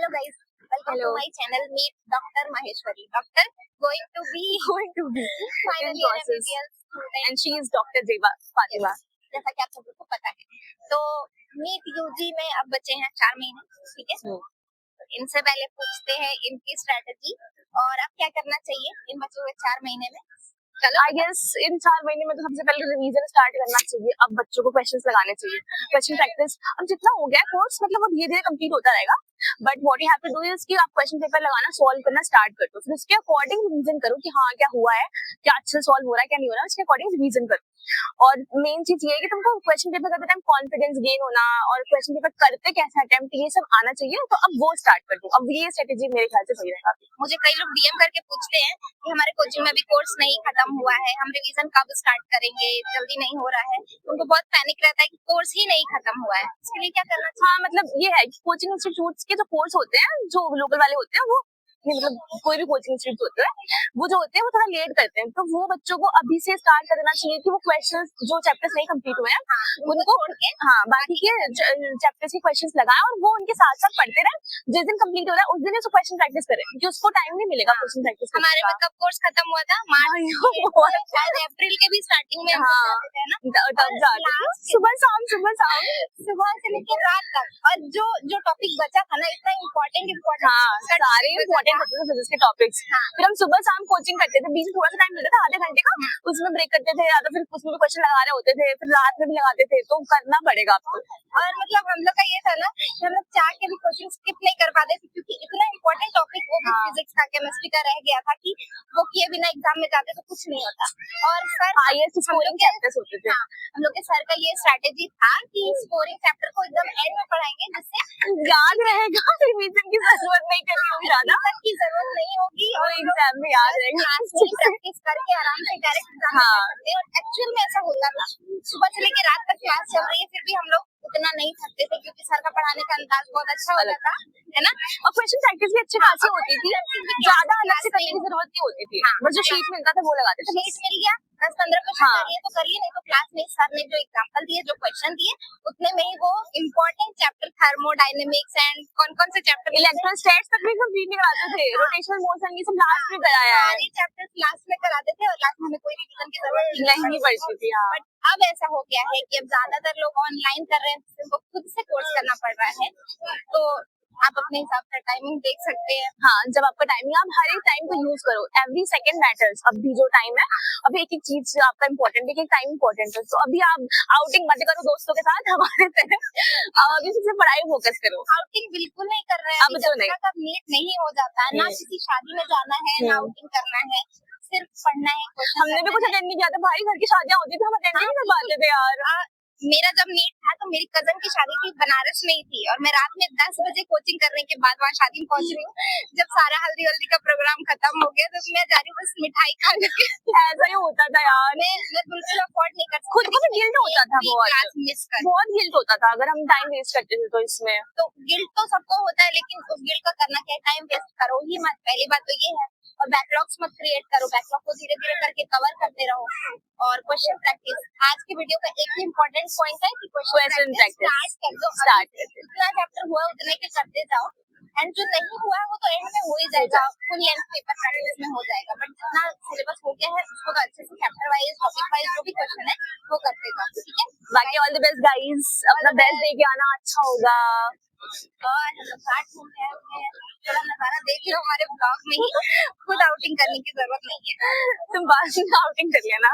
Hello guys, welcome to my channel. Meet Dr. Maheshwari. Doctor going to be final year MBBS student and she is Dr. Zeba Fatima. जैसा कि आप सब लोग को पता है. तो नीट यूजी में अब बचे हैं 4 महीने, ठीक है. तो इनसे पहले पूछते हैं इनकी स्ट्रेटजी और अब क्या करना चाहिए इन बचे हुए 4 महीने में. चलो आई गेस इन 4 महीने में तो सबसे पहले रिवीजन स्टार्ट करना चाहिए. अब बच्चों को क्वेश्चंस लगाने चाहिए, क्वेश्चन प्रैक्टिस. अब जितना हो गया कोर्स मतलब वो धीरे धीरे कंप्लीट होता रहेगा, but what you have to do is कि आप क्वेश्चन पेपर लगाना सॉल्व करना स्टार्ट कर दो. फिर उसके अकॉर्डिंग रिवीजन करो कि हाँ क्या हुआ है, क्या अच्छे सॉल्व हो रहा है क्या नहीं हो रहा है, उसके अकॉर्डिंग रिवीजन करो. और मेन चीज ये है कि तुमको क्वेश्चन पेपर करते टाइम कॉन्फिडेंस गेन होना और क्वेश्चन पेपर करते कैसे अटेम्प्ट ये सब आना चाहिए. तो अब वो स्टार्ट कर दो. अब ये स्ट्रेटेजी मेरे ख्याल से सही रहेगा. मुझे कई लोग डीएम करके पूछते हैं कि हमारे कोचिंग में भी कोर्स नहीं खत्म हुआ है, हम रिवीजन कब स्टार्ट करेंगे, जल्दी नहीं हो रहा है. उनको बहुत पैनिक रहता है कि कोर्स ही नहीं खत्म हुआ है. इसके लिए क्या करना चाहिए? हाँ मतलब ये है कि कोचिंग इंस्टीट्यूट्स के जो कोर्स होते हैं, जो लोकल वाले होते हैं, वो मतलब कोई भी कोचिंग इंस्टीट्यूट होता है वो जो होते हैं वो थोड़ा लेट करते हैं. तो वो बच्चों को अभी से स्टार्ट कर देना चाहिए कि वो क्वेश्चंस जो चैप्टर्स नहीं कंप्लीट हुए हैं उनको बाकी के चैप्टर्स के क्वेश्चंस लगाएं और वो उनके साथ साथ पढ़ते रहे. जिस दिन कंप्लीट हो रहा है उस दिन उसको क्वेश्चन प्रैक्टिस करें क्योंकि उसको टाइम नहीं मिलेगा क्वेश्चन प्रैक्टिस. हमारे में कब कोर्स खत्म हुआ था? मार्च शायद अप्रैल के भी स्टार्टिंग में. सुबह शाम सुबह से लेकर रात तक. और जो टॉपिक बचा था ना इतना इम्पोर्टेंट सारे इम्पोर्टेंट फिजिक्स के टॉपिक्स. फिर हम सुबह शाम कोचिंग करते थे, बीच में थोड़ा सा टाइम मिलता था आधे घंटे का, उसमें ब्रेक करते थे या तो फिर उसमें भी क्वेश्चन लगा रहे होते थे, फिर रात में भी लगाते थे. तो करना पड़ेगा आपको. और मतलब हम लोग का ये था ना कि हम लोग चाह के भी कोचिंग स्किप नहीं कर पाते थे क्योंकि इतना इम्पोर्टेंट टॉपिक वो भी फिजिक्स का केमिस्ट्री का रह गया था कि वो किए बिना एग्जाम में जाते तो कुछ नहीं होता. और सर हाईएस्ट स्कोरिंग चैप्टर्स होते थे. हम लोग के सर का ये स्ट्रेटेजी था कि स्कोरिंग चैप्टर को एकदम एंड में पढ़ाएंगे जिससे याद रहेगा, रिवीजन की जरूरत नहीं करनी होगी, ज्यादा की जरूरत नहीं होगी और एग्जाम में याद रहेगा. प्रैक्टिस करके आराम से डायरेक्ट एग्जाम में कर सकते हैं. और एक्चुअल में ऐसा होता था. सुबह से लेकर रात तक क्लास चल रही है फिर भी हम लोग उतना नहीं थकते थे क्योंकि सर का पढ़ाने का अंदाज बहुत अच्छा होता था, है ना. और क्वेश्चन प्रैक्टिस भी अच्छी खासी होती थी, ज्यादा अलग से करने की जरूरत नहीं होती थी. बस जो शीट मिलता था वो लगाते थे. शीट मिल गया 10-15 क्वेश्चन करिए तो करिए, नहीं तो क्लास में सर ने जो एग्जांपल दिए जो क्वेश्चन दिए उतने में ही वो इम्पोर्टेंट चैप्टर थर्मोडायनेमिक्स एंड कौन से चैप्टर इलेक्ट्रोस्टैट्स तक भी कंप्लीट नहीं कराते थे. रोटेशनल मोशन ये सब लास्ट में कराया है. सारे चैप्टर्स लास्ट में कराते थे और लास्ट में हमें कोई रिवीजन की जरूरत नहीं पड़ती थी. बट अब ऐसा हो गया है कि अब ज्यादातर लोग ऑनलाइन कर रहे हैं, उनको खुद से कोर्स करना पड़ रहा है. तो आप अपने हिसाब से टाइमिंग देख सकते हैं. हाँ जब आपका टाइमिंग, आप हर एक टाइम को यूज करो. Every second matters. अभी जो टाइम है अभी एक एक चीज आपका इम्पोर्टेंट है, एक टाइम इम्पोर्टेंट है. तो अभी आप आउटिंग मत करो दोस्तों के साथ हमारे तरह. अभी सिर्फ पढ़ाई फोकस करो. आउटिंग बिल्कुल नहीं कर रहे हैं. अब तो नहीं. जब नीट नहीं हो जाता है ना किसी शादी में जाना है ना आउटिंग करना है, सिर्फ पढ़ना है. हमने भी कुछ अटेंड नहीं किया था भाई. घर की शादियां होती थी हम अटेंड नहीं कर पाते थे यार. मेरा जब नीट था तो मेरी कजन की शादी थी, बनारस में ही थी और मैं रात में 10 बजे कोचिंग करने के बाद वहाँ शादी में पहुंच रही हूँ. जब सारा हल्दी का प्रोग्राम खत्म हो गया तो मैं जा रही हूँ बस मिठाई खाने. ऐसा ही होता था यार. मैं बिल्कुल अफोर्ड नहीं कर सकती. खुद को भी गिल्ट होता था बहुत गिल्ट होता था अगर हम टाइम वेस्ट करते थे. तो इसमें तो गिल्ट तो सबको होता है लेकिन उस गिल्ट का करना क्या है, टाइम वेस्ट करो ही मत. पहली बात तो ये है. और बैकलॉग्स मत क्रिएट करो, बैकलॉग को धीरे धीरे करके कवर करते रहो. और क्वेश्चन प्रैक्टिस आज की वीडियो का एक ही इम्पोर्टेंट पॉइंट है कि क्वेश्चन प्रैक्टिस स्टार्ट कर दो. जितना चैप्टर हुआ उतने के करते जाओ एंड जो नहीं हुआ है वो तो एंड में हो ही जाएगा, फुल लेंथ पेपर प्रैक्टिस में हो जाएगा. बट जितना सिलेबस हो गया है उसको तो अच्छे से चैप्टर वाइज टॉपिक वाइज जो भी क्वेश्चन है वो करते जाओ. ठीक है. बाकी ऑल द बेस्ट गाइस. अपना बेस्ट दे के आना, अच्छा होगा. और हम लोग 60 घूमते हैं, थोड़ा नजारा देख लो हमारे ब्लॉग में ही. खुद आउटिंग करने की जरूरत नहीं है. तुम बाद में आउटिंग कर लेना.